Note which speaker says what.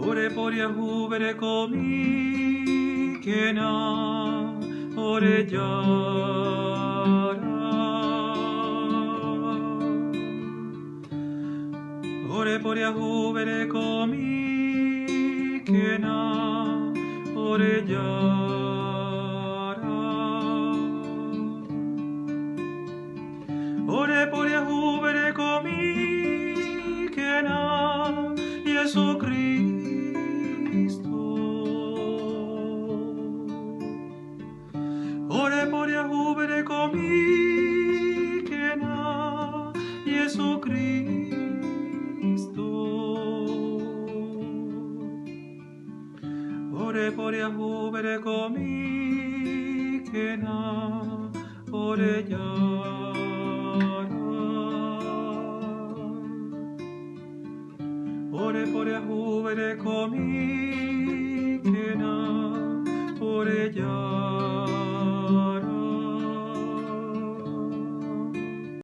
Speaker 1: Ore por Yahu berekomi kena ore jara. Ore por Yahu berekomi kena ore jara. Ore por Yahu berekomi kena Jesucristo. Ore por Yahu berekomi kena Jesucristo. Ore por Yahu berekomi kena ore jara. Ore por Yahu berekomi kena ore jara.